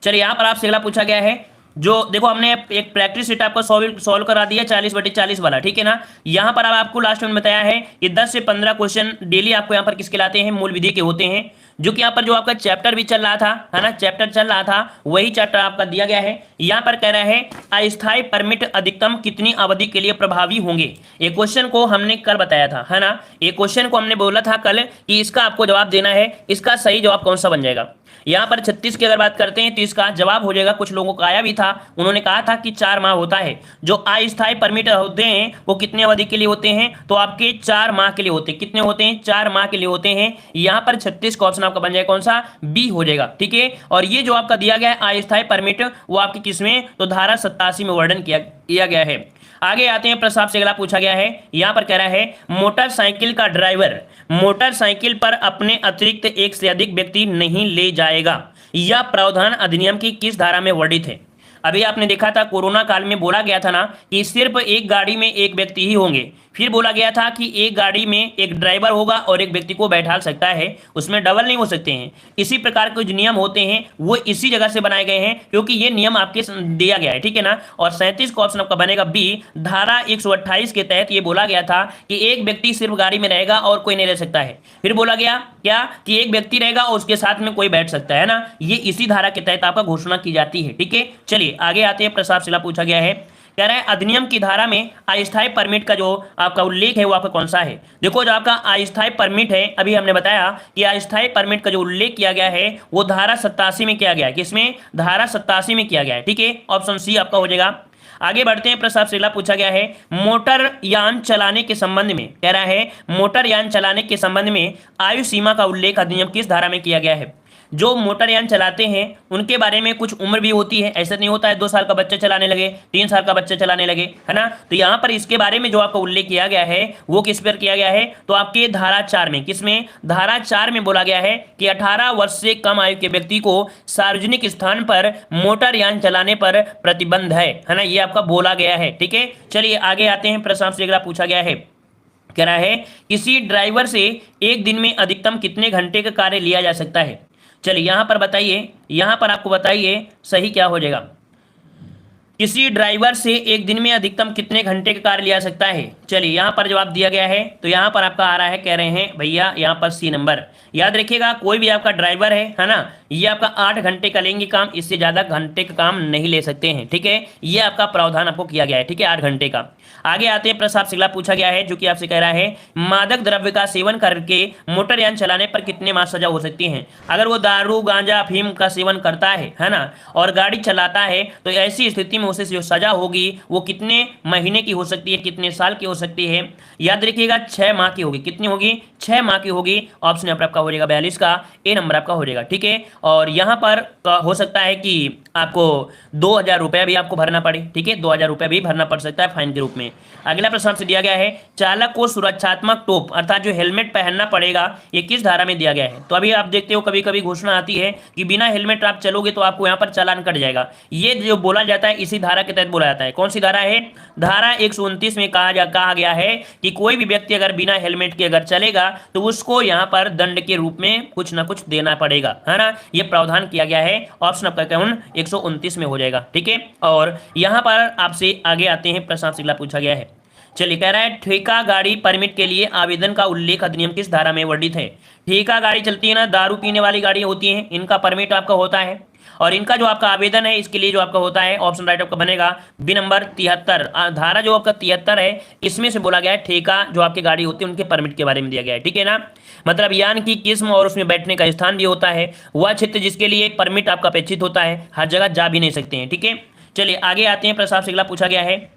चलिए यहाँ पर आपसे अगला पूछा गया है, जो देखो हमने एक प्रैक्टिस सेट आपको सॉल्व करा दिया 40/40 वाला, ठीक है ना। यहाँ पर अब आपको लास्ट में बताया है कि 10 से 15 क्वेश्चन डेली आपको यहाँ पर किसके लाते हैं? मूल विधि के होते हैं। जो कि यहाँ पर जो आपका चैप्टर भी चल रहा था, है ना, चैप्टर चल रहा था, वही चैप्टर आपका दिया गया है। यहाँ पर कह रहा है अस्थायी परमिट अधिकतम कितनी अवधि के लिए प्रभावी होंगे। ये क्वेश्चन को हमने कल बताया था, है ना, ये क्वेश्चन को हमने बोला था कल कि इसका आपको जवाब देना है। इसका सही जवाब कौन सा बन जाएगा? यहाँ पर 36 की अगर बात करते हैं तो इसका जवाब हो जाएगा, कुछ लोगों का आया भी था, उन्होंने कहा था कि 4 माह होता है। जो अस्थायी परमिट होते हैं वो कितने अवधि के लिए होते हैं? तो आपके 4 माह के लिए होते हैं। कितने होते हैं? 4 माह के लिए होते हैं। यहाँ पर 36 का ऑप्शन आपका बन जाएगा कौन सा? बी हो जाएगा। ठीक है, और ये जो आपका दिया गया है अस्थायी परमिट वो आपकी किसमें? तो धारा 87 में वर्णन किया गया है। आगे आते हैं, प्रश्न आपसे अगला पूछा गया है। यहां पर कह रहा है मोटरसाइकिल का ड्राइवर मोटरसाइकिल पर अपने अतिरिक्त एक से अधिक व्यक्ति नहीं ले जाएगा। यह प्रावधान अधिनियम की किस धारा में वर्णित है? अभी आपने देखा था कोरोना काल में बोला गया था ना कि सिर्फ एक गाड़ी में एक व्यक्ति ही होंगे। फिर बोला गया था कि एक गाड़ी में एक ड्राइवर होगा और एक व्यक्ति को बैठा सकता है, उसमें डबल नहीं हो सकते हैं। इसी प्रकार के जो नियम होते हैं वो इसी जगह से बनाए गए हैं, क्योंकि ये नियम आपके दिया गया है, ठीक है ना। और 37 का ऑप्शन आपका बनेगा बी। धारा 128 के तहत ये बोला गया था कि एक व्यक्ति सिर्फ गाड़ी में रहेगा और कोई नहीं रह सकता है। फिर बोला गया क्या कि एक व्यक्ति रहेगा और उसके साथ में कोई बैठ सकता है ना, ये इसी धारा के तहत आपका घोषणा की जाती है, ठीक है। चलिए आगे आते हैं, प्रस्ताव शिला पूछा गया है, कह रहा है अधिनियम की धारा में अस्थायी परमिट का जो आपका उल्लेख है वो आपका कौन सा है। देखो जो आपका अस्थायी परमिट है, अभी हमने बताया कि अस्थायी परमिट का जो उल्लेख किया गया है वो धारा 87 में किया गया है। किसमें? धारा 87 में किया गया है, ठीक है। ऑप्शन सी आपका हो जाएगा। आगे बढ़ते हैं, प्रस्ताव शिला पूछा गया है मोटर यान चलाने के संबंध में, कह रहा है मोटर यान चलाने के संबंध में आयु सीमा का उल्लेख अधिनियम किस धारा में किया गया है। जो मोटरयान चलाते हैं उनके बारे में कुछ उम्र भी होती है, ऐसा नहीं होता है 2 साल का बच्चा चलाने लगे, 3 साल का बच्चा चलाने लगे, है ना। तो यहाँ पर इसके बारे में जो आपका उल्लेख किया गया है वो किस पर किया गया है, तो आपके धारा 4 में। किसमें? धारा 4 में बोला गया है कि 18 वर्ष से कम आयु के व्यक्ति को सार्वजनिक स्थान पर मोटरयान चलाने पर प्रतिबंध है ना, ये आपका बोला गया है, ठीक है। चलिए आगे आते हैं, प्रश्न से अगला पूछा गया है, कह रहा है किसी ड्राइवर से एक दिन में अधिकतम कितने घंटे का कार्य लिया जा सकता है। चलिए यहां पर बताइए, यहां पर आपको बताइए सही क्या हो जाएगा। किसी ड्राइवर से एक दिन में अधिकतम कितने घंटे का कार्य लिया सकता है। चलिए यहां पर जवाब दिया गया है, तो यहां पर आपका आ रहा है, कह रहे हैं भैया यहां पर सी नंबर। याद रखिएगा कोई भी आपका ड्राइवर है ना, ये आपका 8 घंटे का लेंगे काम, इससे ज्यादा घंटे का काम नहीं ले सकते हैं, ठीक है। ये आपका प्रावधान आपको किया गया है, ठीक है, 8 घंटे का। आगे आते हैं, प्रस्ताव शिला पूछा गया है जो कि आपसे कह रहा है मादक द्रव्य का सेवन करके मोटरयान चलाने पर कितने माह सजा हो सकती है। अगर वो दारू गांजा अफीम का सेवन करता है ना, और गाड़ी चलाता है, तो ऐसी स्थिति में उसे जो सजा होगी वो कितने महीने की हो सकती है, कितने साल की हो सकती है। याद रखिएगा 6 माह की होगी। कितनी होगी? 6 माह की होगी। ऑप्शन यहाँ पर आपका हो जाएगा 42 का ए नंबर आपका हो जाएगा, ठीक है। और यहाँ पर हो सकता है कि आपको 2000 रुपया भी आपको भरना पड़े, ठीक है, 2000 रुपया भी भरना पड़ सकता है फाइन के रूप में। अगला प्रश्न आपसे दिया गया है चालक को सुरक्षात्मक टोप अर्थात जो हेलमेट पहनना पड़ेगा, ये किस धारा में दिया गया है। तो अभी आप देखते हो कभी कभी घोषणा आती है कि बिना हेलमेट आप चलोगे तो आपको यहाँ पर चालान कट जाएगा। ये जो बोला जाता है इसी धारा के तहत बोला जाता है। कौन सी धारा है? धारा 129 में कहा गया है कि कोई भी व्यक्ति अगर बिना हेलमेट के अगर चलेगा तो उसको यहाँ पर दंड के रूप में कुछ ना कुछ देना पड़ेगा, है ना, ये प्रावधान किया गया है। ऑप्शन आपका कौन? 129 में हो जाएगा, ठीक है। और यहाँ पर आपसे आगे आते हैं, प्रश्न आपसे पूछा गया है, चलिए कह रहा है ठेका गाड़ी परमिट के लिए आवेदन का उल्लेख अधिनियम किस धारा में वर्णित है। ठेका गाड़ी चलती है ना, दारू पीने वाली गाड़ी होती हैं, इनका परमिट आपका होता है और इनका जो आपका आवेदन है इसके लिए जो आपका होता है, ऑप्शन राइट आपका बनेगा बी नंबर 73। धारा जो आपका 73 है इसमें से बोला गया है ठेका जो आपकी गाड़ी होती है उनके परमिट के बारे में दिया गया है, ठीक है ना। मतलब यान की किस्म और उसमें बैठने का स्थान भी होता है, वह क्षेत्र जिसके लिए परमिट आपका अपेक्षित होता है, हर जगह जा भी नहीं सकते हैं, ठीक है। चलिए आगे आते हैं, प्रस्ताव से अगला पूछा गया है,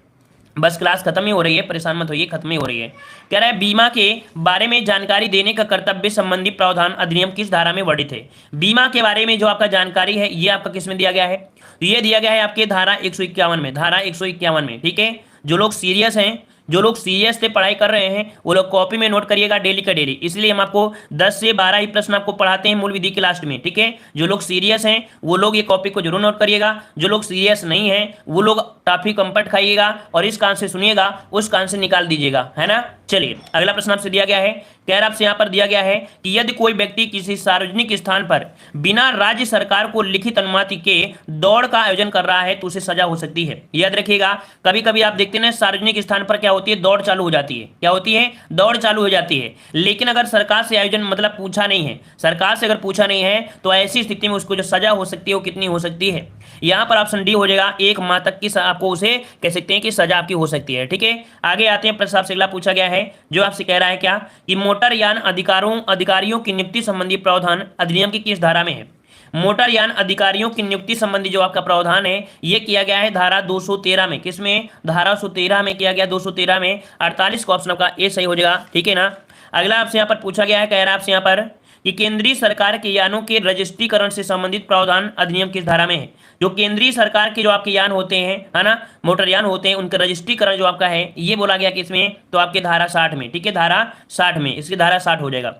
बस क्लास खत्म ही हो रही है, परेशान मत होइए, खत्म ही हो रही है। कह रहा है बीमा के बारे में जानकारी देने का कर्तव्य संबंधी प्रावधान अधिनियम किस धारा में वर्णित है। बीमा के बारे में जो आपका जानकारी है ये आपका किस में दिया गया है, तो ये दिया गया है आपके धारा 151 में, धारा 151 में, ठीक है। जो लोग सीरियस हैं, जो लोग सीरियस से पढ़ाई कर रहे हैं वो लोग कॉपी में नोट करिएगा डेली का डेली, इसलिए हम आपको 10 से 12 ही प्रश्न आपको पढ़ाते हैं मूल विधि के लास्ट में, ठीक है। जो लोग सीरियस हैं वो लोग ये कॉपी को जरूर नोट करिएगा, जो लोग सीरियस नहीं है वो लोग टॉफी कंपट खाइएगा और इस कान से सुनिएगा उस कान से निकाल दीजिएगा, है ना। चलिए अगला प्रश्न आपसे दिया गया है, कह रहा आपसे यहाँ पर दिया गया है कि यदि कोई व्यक्ति किसी सार्वजनिक स्थान पर बिना राज्य सरकार को लिखित अनुमति के दौड़ का आयोजन कर रहा है तो उसे सजा हो सकती है। याद रखिएगा कभी कभी आप देखते हैं सार्वजनिक स्थान पर क्या होती है, दौड़ चालू हो जाती है, क्या होती है, दौड़ चालू हो जाती है। लेकिन अगर सरकार से आयोजन मतलब पूछा नहीं है, सरकार से अगर पूछा नहीं है तो ऐसी स्थिति में उसको जो सजा हो सकती है वो कितनी हो सकती है। यहाँ पर ऑप्शन डी हो जाएगा, 1 माह तक की आपको उसे कह सकते हैं कि सजा आपकी हो सकती है, ठीक है। आगे आते हैं, प्रस्ताव से अगला पूछा गया है जो आपसे कह रहा है क्या कि मोटरयान अधिकारियों की नियुक्ति संबंधी प्रावधान अधिनियम की किस धारा में है। मोटरयान अधिकारियों की नियुक्ति संबंधी जो आपका प्रावधान है ये किया गया है धारा 213 में। किसमें? धारा 213 में किया गया, 213 में। 48 का ऑप्शन आपका ए सही हो जाएगा, ठीक है ना। अगला आपसे यहाँ पर पूछा गया है, कह रहा है आपसे यहाँ पर कि केंद्रीय सरकार के यानों के रजिस्ट्रीकरण से संबंधित प्रावधान अधिनियम किस धारा में है। जो केंद्रीय सरकार के जो आपके यान होते हैं, है ना, मोटरयान होते हैं, उनका रजिस्ट्रीकरण जो आपका है ये बोला गया कि इसमें, तो आपके धारा 60 में, ठीक है, धारा 60 में, इसकी धारा 60 हो जाएगा।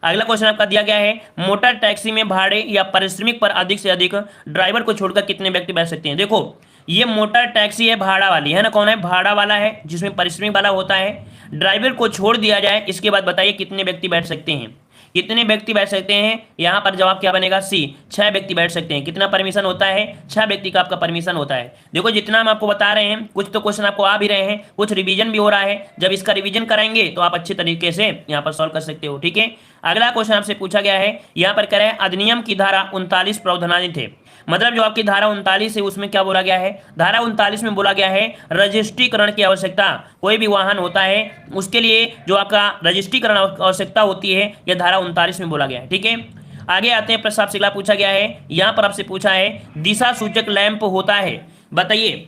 अगला क्वेश्चन आपका दिया गया है मोटर टैक्सी में भाड़े या पारिश्रमिक पर अधिक से अधिक ड्राइवर को छोड़कर कितने व्यक्ति बैठ सकते हैं। देखो ये मोटर टैक्सी है भाड़ा वाली, है ना, कौन है, भाड़ा वाला है, जिसमें पारिश्रमिक वाला होता है। ड्राइवर को छोड़ दिया जाए, इसके बाद बताइए कितने व्यक्ति बैठ सकते हैं, कितने व्यक्ति बैठ सकते हैं। यहां पर जवाब क्या बनेगा, सी, 6 व्यक्ति बैठ सकते हैं। कितना परमिशन होता है, 6 व्यक्ति का आपका परमिशन होता है। देखो जितना हम आपको बता रहे हैं, कुछ तो क्वेश्चन आपको आ भी रहे हैं, कुछ रिवीजन भी हो रहा है। जब इसका रिवीजन कराएंगे तो आप अच्छे तरीके से यहां पर सॉल्व कर सकते हो, ठीक है। अगला क्वेश्चन आपसे पूछा गया है, यहां पर कह रहे हैं अधिनियम की धारा 39 प्रावधान थे। मतलब जो आपकी धारा 39 है उसमें क्या बोला गया है, धारा 39 में बोला गया है रजिस्ट्रीकरण की आवश्यकता, कोई भी वाहन होता है उसके लिए जो आपका रजिस्ट्रीकरण आवश्यकता होती है, यह धारा 39 में बोला गया है, ठीक है। आगे आते हैं, प्रश्न आपसे अगला पूछा गया है, यहां पर आपसे पूछा है दिशा सूचक लैंप होता है, बताइए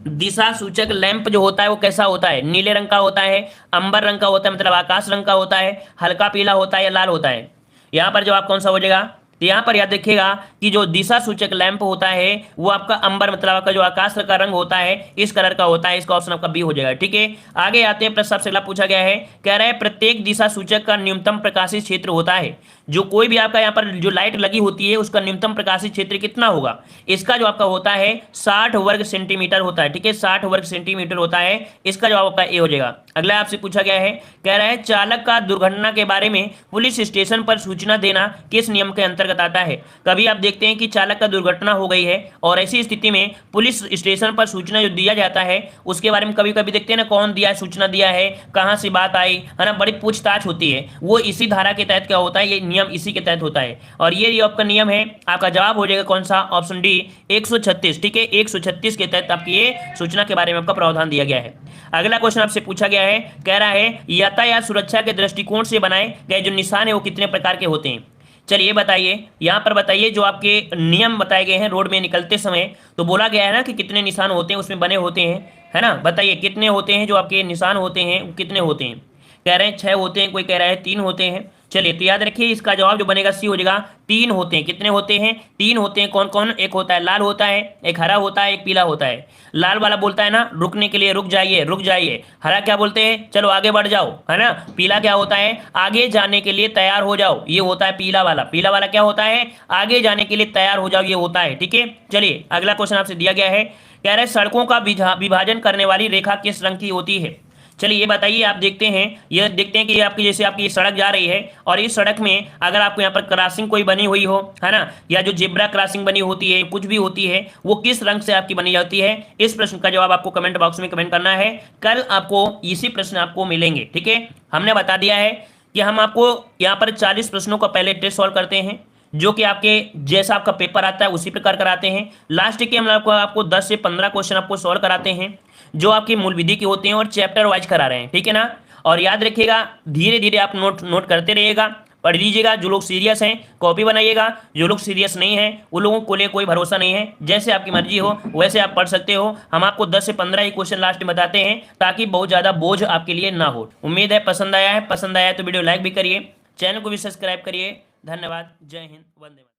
दिशा सूचक लैंप जो होता है वो कैसा होता है, नीले रंग का होता है, अंबर रंग का होता है, मतलब आकाश रंग का होता है, हल्का पीला होता है या लाल होता है। यहां पर जवाब कौन सा हो जाएगा, तो यहां पर याद रखिएगा कि जो दिशा सूचक लैंप होता है वो आपका अंबर, मतलब आपका जो आकाश का रंग होता है इस कलर का होता है। इसका ऑप्शन आपका बी हो जाएगा, ठीक है। आगे आते हैं, प्रश्न आपसे अगला पूछा गया है, कह रहा है प्रत्येक दिशा सूचक का न्यूनतम प्रकाशित क्षेत्र होता है। जो कोई भी आपका यहाँ पर जो लाइट लगी होती है उसका न्यूनतम प्रकाशित क्षेत्र कितना होगा, इसका जो आपका होता है 60 वर्ग सेंटीमीटर होता है, ठीक है, 60 वर्ग सेंटीमीटर होता है। इसका जवाब आपका ए हो जाएगा। अगला आपसे पूछा गया है, कह रहा है चालक का दुर्घटना के बारे में पुलिस स्टेशन पर सूचना देना किस नियम के अंतर्गत आता है। कभी आप देखते हैं कि चालक का दुर्घटना हो गई है और ऐसी स्थिति में पुलिस स्टेशन पर सूचना जो दिया जाता है उसके बारे में कभी कभी देखते हैं ना, कौन दिया सूचना दिया है, कहां से बात आई, है ना, बड़ी पूछताछ होती है। वो इसी धारा के तहत क्या होता है, ये नियम इसी के तहत होता है। और ये आपका नियम है, आपका जवाब हो जाएगा कौन सा, ऑप्शन डी 136, ठीक है, 136 के तहत आपकी ये सूचना के बारे में आपका प्रावधान दिया गया है। अगला क्वेश्चन आपसे पूछा गया है, कह रहा है यातायात सुरक्षा के दृष्टिकोण से बनाए गए जो निशान है वो कितने प्रकार के होते हैं। चलिए बताइए, यहां पर बताइए जो आपके नियम बताए गए हैं रोड में निकलते समय, तो बोला गया है ना कि कितने निशान होते हैं उसमें बने होते हैं, है ना, बताइए कितने होते हैं जो आपके निशान होते हैं वो कितने होते हैं। कह रहे हैं 6 होते हैं, कोई कह रहा है 3 होते हैं। चलिए तो याद रखिए इसका जवाब जो बनेगा सी हो जाएगा, 3 होते हैं। कितने होते हैं, 3 होते हैं। कौन कौन, एक होता है लाल होता है, एक हरा होता है, एक पीला होता है। लाल वाला बोलता है ना रुकने के लिए, रुक जाइए रुक जाइए। हरा क्या बोलते हैं, चलो आगे बढ़ जाओ, है ना। पीला क्या होता है, आगे जाने के लिए तैयार हो जाओ, ये होता है पीला वाला। पीला वाला क्या होता है, आगे जाने के लिए तैयार हो जाओ, ये होता है, ठीक है। चलिए अगला क्वेश्चन आपसे दिया गया है, कह रहे सड़कों का विभाजन करने वाली रेखा किस रंग की होती है। चलिए ये बताइए, आप देखते हैं, ये देखते हैं कि ये आपकी जैसे आपकी सड़क जा रही है और इस सड़क में अगर आपको यहाँ पर क्रॉसिंग कोई बनी हुई हो, है ना, या जो जेब्रा क्रॉसिंग बनी होती है, कुछ भी होती है, वो किस रंग से आपकी बनी जाती है। इस प्रश्न का जवाब आपको कमेंट बॉक्स में कमेंट करना है। कल आपको इसी प्रश्न आपको मिलेंगे, ठीक है। हमने बता दिया है कि हम आपको यहाँ पर 40 प्रश्नों का पहले टेस्ट सॉल्व करते हैं, जो कि आपके जैसा आपका पेपर आता है उसी प्रकार कराते हैं। लास्ट के हम आपको 10 से 15 क्वेश्चन आपको सॉल्व कराते हैं जो आपकी मूल विधि के होते हैं और चैप्टर वाइज करा रहे हैं, ठीक है ना। और याद रखिएगा धीरे धीरे आप नोट करते रहिएगा, पढ़ लीजिएगा। जो लोग सीरियस हैं कॉपी बनाइएगा, जो लोग सीरियस नहीं हैं उन लोगों को लिए कोई भरोसा नहीं है। जैसे आपकी मर्जी हो वैसे आप पढ़ सकते हो। हम आपको 10 से 15 ही क्वेश्चन लास्ट में बताते हैं ताकि बहुत ज़्यादा बोझ आपके लिए ना हो। उम्मीद है पसंद आया है, पसंद आया है तो वीडियो लाइक भी करिए, चैनल को भी सब्सक्राइब करिए। धन्यवाद, जय हिंद, वंदे मातरम।